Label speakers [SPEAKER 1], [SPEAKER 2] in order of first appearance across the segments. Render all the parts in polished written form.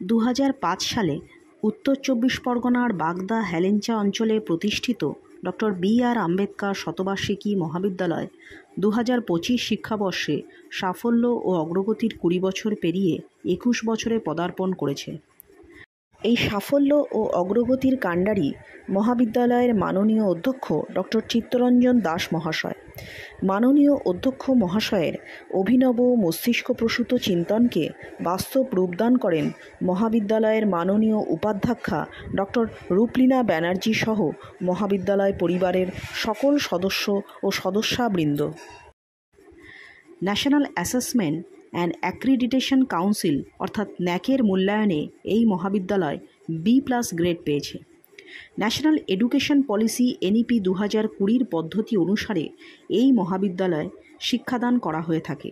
[SPEAKER 1] 2005 সালে উত্তর চব্বিশ পরগনার বাগদা হেলেঞ্চা অঞ্চলে প্রতিষ্ঠিত ডক্টর বি.আর. আম্বেদকর শতবার্ষিকী মহাবিদ্যালয় 2025 শিক্ষাবর্ষে সাফল্য ও অগ্রগতির 20 বছর পেরিয়ে 21 বছরে পদার্পণ করেছে। এই সাফল্য ও অগ্রগতির কাণ্ডারি মহাবিদ্যালয়ের মাননীয় অধ্যক্ষ ডক্টর চিত্তরঞ্জন দাস মহাশয়। মাননীয় অধ্যক্ষ মহাশয়ের অভিনব মস্তিষ্কপ্রসূত চিন্তনকে বাস্তব রূপদান করেন মহাবিদ্যালয়ের মাননীয় উপাধ্যক্ষা ডক্টর রূপলীনা ব্যানার্জি সহ মহাবিদ্যালয় পরিবারের সকল সদস্য ও সদস্যাবৃন্দ। National assessment and accreditation council অর্থাৎ ন্যাকের মূল্যায়নে এই মহাবিদ্যালয় B+ গ্রেড পেয়েছে। ন্যাশনাল এডুকেশন পলিসি NEP 2020 পদ্ধতি অনুসারে এই মহাবিদ্যালয়ে শিক্ষাদান করা হয়ে থাকে।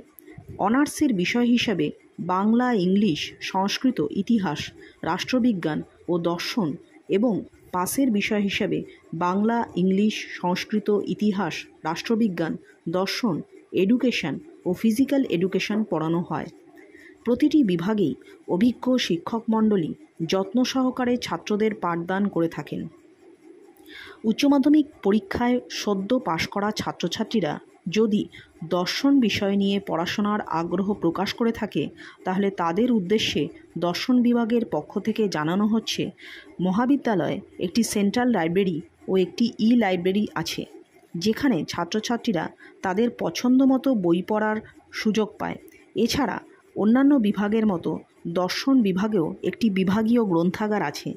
[SPEAKER 1] অনার্সের বিষয় হিসাবে বাংলা, ইংলিশ, সংস্কৃত, ইতিহাস, রাষ্ট্রবিজ্ঞান ও দর্শন এবং পাসের বিষয় হিসাবে বাংলা, ইংলিশ, সংস্কৃত, ইতিহাস, রাষ্ট্রবিজ্ঞান, দর্শন, এডুকেশন ও ফিজিক্যাল এডুকেশন পড়ানো হয়। প্রতিটি বিভাগেই অভিজ্ঞ শিক্ষক মণ্ডলী যত্ন সহকারে ছাত্রদের পাঠদান করে থাকেন। উচ্চ মাধ্যমিক পরীক্ষায় সদ্য পাশ করা ছাত্রছাত্রীরা যদি দর্শন বিষয় নিয়ে পড়াশোনার আগ্রহ প্রকাশ করে থাকে, তাহলে তাদের উদ্দেশ্যে দর্শন বিভাগের পক্ষ থেকে জানানো হচ্ছে, মহাবিদ্যালয়ে একটি সেন্ট্রাল লাইব্রেরি ও একটি লাইব্রেরি আছে, যেখানে ছাত্রছাত্রীরা তাদের পছন্দমতো বই পড়ার সুযোগ পায়। এছাড়া অন্যান্য বিভাগের মতো দর্শন বিভাগেও একটি বিভাগীয় গ্রন্থাগার আছে,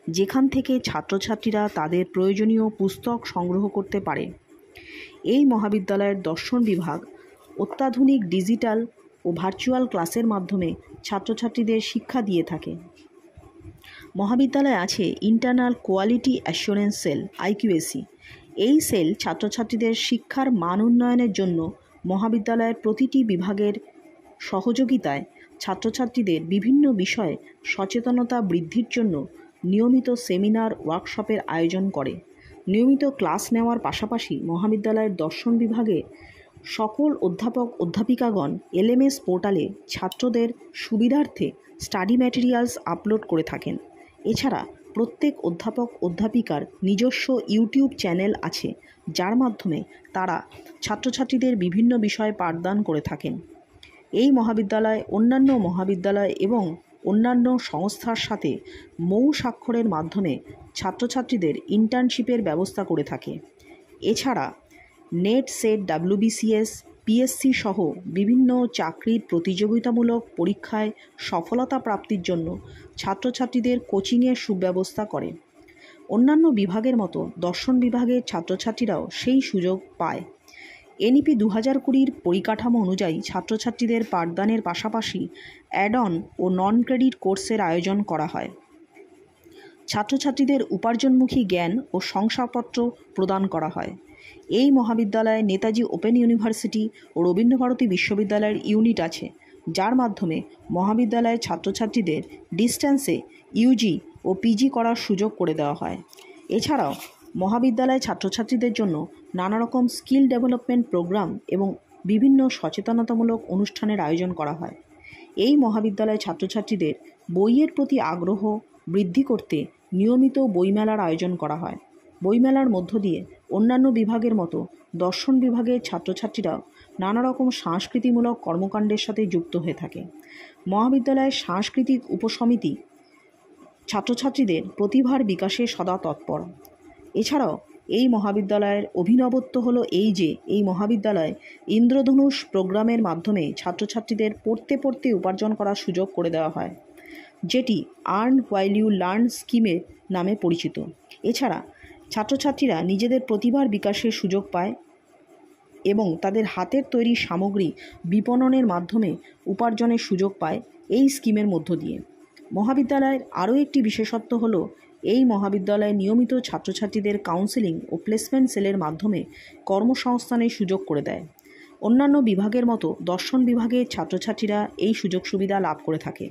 [SPEAKER 1] যেখান থেকে ছাত্রছাত্রীরা তাদের প্রয়োজনীয় পুস্তক সংগ্রহ করতে পারে। এই মহাবিদ্যালয়ের দর্শন বিভাগ অত্যাধুনিক ডিজিটাল ও ভার্চুয়াল ক্লাসের মাধ্যমে ছাত্রছাত্রীদের শিক্ষা দিয়ে থাকে। মহাবিদ্যালয়ে আছে internal quality assurance sell IQAC। এই সেল ছাত্রছাত্রীদের শিক্ষার মান উন্নয়নের জন্য মহাবিদ্যালয়ের প্রতিটি বিভাগের সহযোগিতায় ছাত্রছাত্রীদের বিভিন্ন বিষয়ে সচেতনতা বৃদ্ধির জন্য নিয়মিত সেমিনার, ওয়ার্কশপের আয়োজন করে। নিয়মিত ক্লাস নেওয়ার পাশাপাশি মহাবিদ্যালয়ের দর্শন বিভাগে সকল অধ্যাপক অধ্যাপিকাগণ LMS পোর্টালে ছাত্রদের সুবিধার্থে স্টাডি ম্যাটেরিয়ালস আপলোড করে থাকেন। এছাড়া প্রত্যেক অধ্যাপক অধ্যাপিকার নিজস্ব ইউটিউব চ্যানেল আছে, যার মাধ্যমে তারা ছাত্রছাত্রীদের বিভিন্ন বিষয়ে পাঠদান করে থাকেন। এই মহাবিদ্যালয় অন্যান্য মহাবিদ্যালয় এবং অন্যান্য সংস্থার সাথে মৌ স্বাক্ষরের মাধ্যমে ছাত্রছাত্রীদের ইন্টার্নশিপের ব্যবস্থা করে থাকে। এছাড়া নেট, সেট, WBCS, PSC সহ বিভিন্ন চাকরির প্রতিযোগিতামূলক পরীক্ষায় সফলতা প্রাপ্তির জন্য ছাত্রছাত্রীদের কোচিংয়ের সুব্যবস্থা করে। অন্যান্য বিভাগের মতো দর্শন বিভাগের ছাত্রছাত্রীরাও সেই সুযোগ পায়। NEP 2020 পরিকাঠামো অনুযায়ী ছাত্রছাত্রীদের পাঠদানের পাশাপাশি অ্যাড অন ও নন ক্রেডিট কোর্সের আয়োজন করা হয়। ছাত্রছাত্রীদের উপার্জনমুখী জ্ঞান ও শংসাপত্র প্রদান করা হয়। এই মহাবিদ্যালয়ে নেতাজি ওপেন ইউনিভার্সিটি ও রবীন্দ্রভারতী বিশ্ববিদ্যালয়ের ইউনিট আছে, যার মাধ্যমে মহাবিদ্যালয়ের ছাত্রছাত্রীদের ডিস্ট্যান্সে UG ও PG করার সুযোগ করে দেওয়া হয়। এছাড়াও মহাবিদ্যালয়ে ছাত্রছাত্রীদের জন্য নানা রকম স্কিল ডেভেলপমেন্ট প্রোগ্রাম এবং বিভিন্ন সচেতনতামূলক অনুষ্ঠানের আয়োজন করা হয়। এই মহাবিদ্যালয়ে ছাত্রছাত্রীদের বইয়ের প্রতি আগ্রহ বৃদ্ধি করতে নিয়মিত বইমেলার আয়োজন করা হয়। বইমেলার মধ্য দিয়ে অন্যান্য বিভাগের মতো দর্শন বিভাগের ছাত্রছাত্রীরাও নানা রকম সাংস্কৃতিমূলক কর্মকাণ্ডের সাথে যুক্ত হয়ে থাকে। মহাবিদ্যালয়ের সাংস্কৃতিক উপসমিতি ছাত্রছাত্রীদের প্রতিভার বিকাশে সদা তৎপর। এছাড়াও এই মহাবিদ্যালয়ের অভিনবত্ব হলো এই যে, এই মহাবিদ্যালয় ইন্দ্রধনুষ প্রোগ্রামের মাধ্যমে ছাত্রছাত্রীদের পড়তে পড়তে উপার্জন করার সুযোগ করে দেওয়া হয়, যেটি আর্ন হোয়াইল ইউ লার্ন স্কিমের নামে পরিচিত। এছাড়া ছাত্রছাত্রীরা নিজেদের প্রতিভার বিকাশের সুযোগ পায় এবং তাদের হাতের তৈরি সামগ্রী বিপণনের মাধ্যমে উপার্জনের সুযোগ পায় এই স্কিমের মধ্য দিয়ে। মহাবিদ্যালয়ের আরও একটি বিশেষত্ব হলো এই মহাবিদ্যালয়ে নিয়মিত ছাত্রছাত্রীদের কাউন্সেলিং ও প্লেসমেন্ট সেলের মাধ্যমে কর্মসংস্থানের সুযোগ করে দেয়। অন্যান্য বিভাগের মতো দর্শন বিভাগের ছাত্রছাত্রীরা এই সুযোগ সুবিধা লাভ করে থাকে।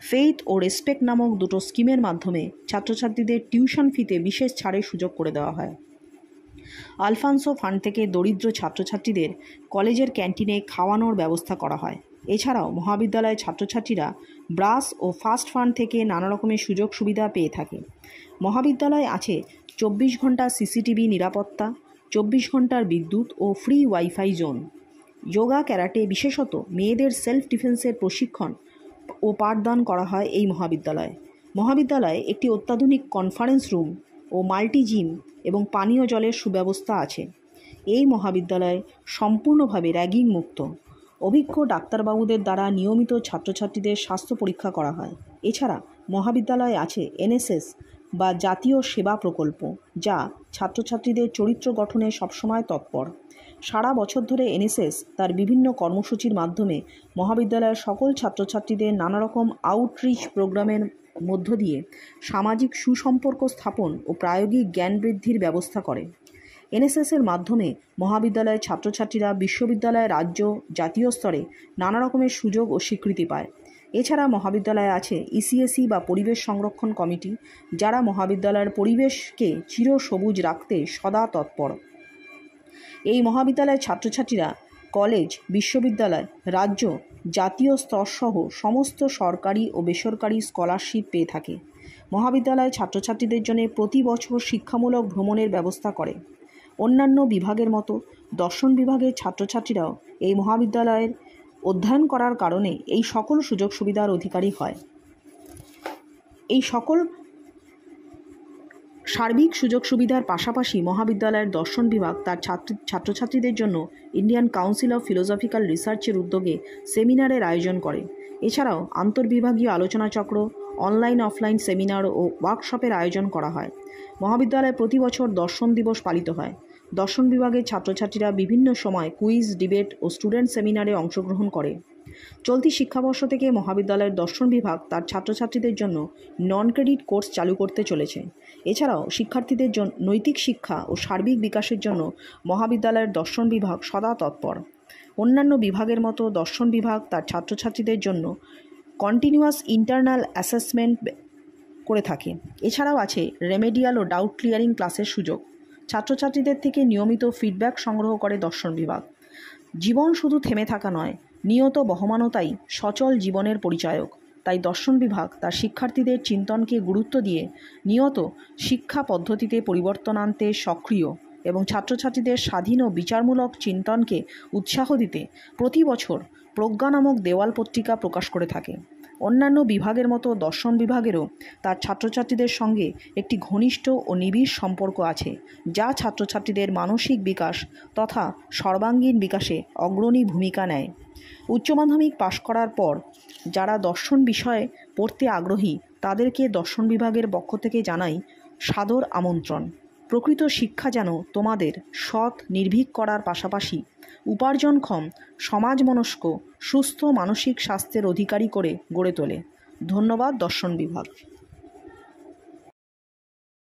[SPEAKER 1] ফেইথ ও রেসপেক্ট নামক দুটো স্কিমের মাধ্যমে ছাত্রছাত্রীদের টিউশন ফিতে বিশেষ ছাড়ের সুযোগ করে দেওয়া হয়। আলফান্সো ফান্ড থেকে দরিদ্র ছাত্রছাত্রীদের কলেজের ক্যান্টিনে খাওয়ানোর ব্যবস্থা করা হয়। এছাড়াও মহাবিদ্যালয়ের ছাত্রছাত্রীরা ব্রাস ও ফাস্ট ফান্ড থেকে নানা রকমের সুযোগ সুবিধা পেয়ে থাকে। মহাবিদ্যালয়ে আছে 24 ঘন্টা সিসিটিভি নিরাপত্তা, 24 ঘন্টার বিদ্যুৎ ও free wifi zone. Yoga, karate, বিশেষত মেয়েদের সেলফ ডিফেন্সের প্রশিক্ষণ ও পাঠদান করা হয় এই মহাবিদ্যালয়ে। মহাবিদ্যালয়ে একটি অত্যাধুনিক কনফারেন্স রুম ও মাল্টি জিম এবং পানীয় জলের সুব্যবস্থা আছে। এই মহাবিদ্যালয় সম্পূর্ণভাবে র্যাগিং মুক্ত। অভিজ্ঞ ডাক্তারবাবুদের দ্বারা নিয়মিত ছাত্রছাত্রীদের স্বাস্থ্য পরীক্ষা করা হয়। এছাড়া মহাবিদ্যালয়ে আছে এনএসএস বা জাতীয় সেবা প্রকল্প, যা ছাত্রছাত্রীদের চরিত্র গঠনে সবসময় তৎপর। সারা বছর ধরে এনএসএস তার বিভিন্ন কর্মসূচির মাধ্যমে মহাবিদ্যালয়ের সকল ছাত্রছাত্রীদের নানা রকম আউটরিচ প্রোগ্রামের মধ্য দিয়ে সামাজিক সুসম্পর্ক স্থাপন ও প্রায়োগিক জ্ঞান বৃদ্ধির ব্যবস্থা করে। এনএসএসের মাধ্যমে মহাবিদ্যালয়ের ছাত্রছাত্রীরা বিশ্ববিদ্যালয়, রাজ্য, জাতীয় স্তরে নানা রকমের সুযোগ ও স্বীকৃতি পায়। এছাড়া মহাবিদ্যালয়ে আছে ইসিএসি বা পরিবেশ সংরক্ষণ কমিটি, যারা মহাবিদ্যালয়ের পরিবেশকে চিরসবুজ রাখতে সদা তৎপর। এই মহাবিদ্যালয়ের ছাত্রছাত্রীরা কলেজ, বিশ্ববিদ্যালয়, রাজ্য, জাতীয় স্তরসহ সমস্ত সরকারি ও বেসরকারি স্কলারশিপ পেয়ে থাকে। মহাবিদ্যালয় ছাত্রছাত্রীদের জন্য প্রতি বছর শিক্ষামূলক ভ্রমণের ব্যবস্থা করে। অন্যান্য বিভাগের মতো দর্শন বিভাগের ছাত্রছাত্রীরাও এই মহাবিদ্যালয়ের অধ্যয়ন করার কারণে এই সকল সুযোগ সুবিধার অধিকারী হয়। এই সকল সার্বিক সুযোগ সুবিধার পাশাপাশি মহাবিদ্যালয়ের দর্শন বিভাগ তার ছাত্রছাত্রীদের জন্য ইন্ডিয়ান কাউন্সিল অফ ফিলোসফিক্যাল রিসার্চের উদ্যোগে সেমিনারের আয়োজন করে। এছাড়াও আন্তর্বিভাগীয় আলোচনাচক্র, অনলাইন অফলাইন সেমিনার ও ওয়ার্কশপের আয়োজন করা হয়। মহাবিদ্যালয়ে প্রতি বছর দর্শন দিবস পালিত হয়। দর্শন বিভাগের ছাত্রছাত্রীরা বিভিন্ন সময় কুইজ, ডিবেট ও স্টুডেন্ট সেমিনারে অংশগ্রহণ করে। চলতি শিক্ষাবর্ষ থেকে মহাবিদ্যালয়ের দর্শন বিভাগ তার ছাত্রছাত্রীদের জন্য নন ক্রেডিট কোর্স চালু করতে চলেছে। এছাড়াও শিক্ষার্থীদের জন্য নৈতিক শিক্ষা ও সার্বিক বিকাশের জন্য মহাবিদ্যালয়ের দর্শন বিভাগ সদা তৎপর। অন্যান্য বিভাগের মতো দর্শন বিভাগ তার ছাত্রছাত্রীদের জন্য কন্টিনিউয়াস ইন্টারনাল অ্যাসেসমেন্ট করে থাকে। এছাড়াও আছে রেমেডিয়াল ও ডাউট ক্লিয়ারিং ক্লাসের সুযোগ। ছাত্রছাত্রীদের থেকে নিয়মিত ফিডব্যাক সংগ্রহ করে দর্শন বিভাগ। জীবন শুধু থেমে থাকা নয়, নিয়ত বহমানতাই সচল জীবনের পরিচায়ক। তাই দর্শন বিভাগ তার শিক্ষার্থীদের চিন্তনকে গুরুত্ব দিয়ে নিয়ত শিক্ষা পদ্ধতিতে পরিবর্তন আনতে সক্রিয় এবং ছাত্রছাত্রীদের স্বাধীন ও বিচারমূলক চিন্তনকে উৎসাহ দিতে প্রতি বছর প্রজ্ঞা নামক দেওয়াল পত্রিকা প্রকাশ করে থাকে। অন্যান্য বিভাগের মতো দর্শন বিভাগেরও তার ছাত্রছাত্রীদের সঙ্গে একটি ঘনিষ্ঠ ও নিবিড় সম্পর্ক আছে, যা ছাত্রছাত্রীদের মানসিক বিকাশ তথা সর্বাঙ্গীন বিকাশে অগ্রণী ভূমিকা নেয়। উচ্চ মাধ্যমিক পাশ করার পর যারা দর্শন বিষয়ে পড়তে আগ্রহী তাদেরকে দর্শন বিভাগের পক্ষ থেকে জানাই সাদর আমন্ত্রণ। প্রকৃত শিক্ষা যেন তোমাদের সৎ, নির্ভীক করার পাশাপাশি উপার্জনক্ষম, সমাজমনস্ক, সুস্থ মানসিক স্বাস্থ্যের অধিকারী করে গড়ে তোলে। ধন্যবাদ দর্শন বিভাগ।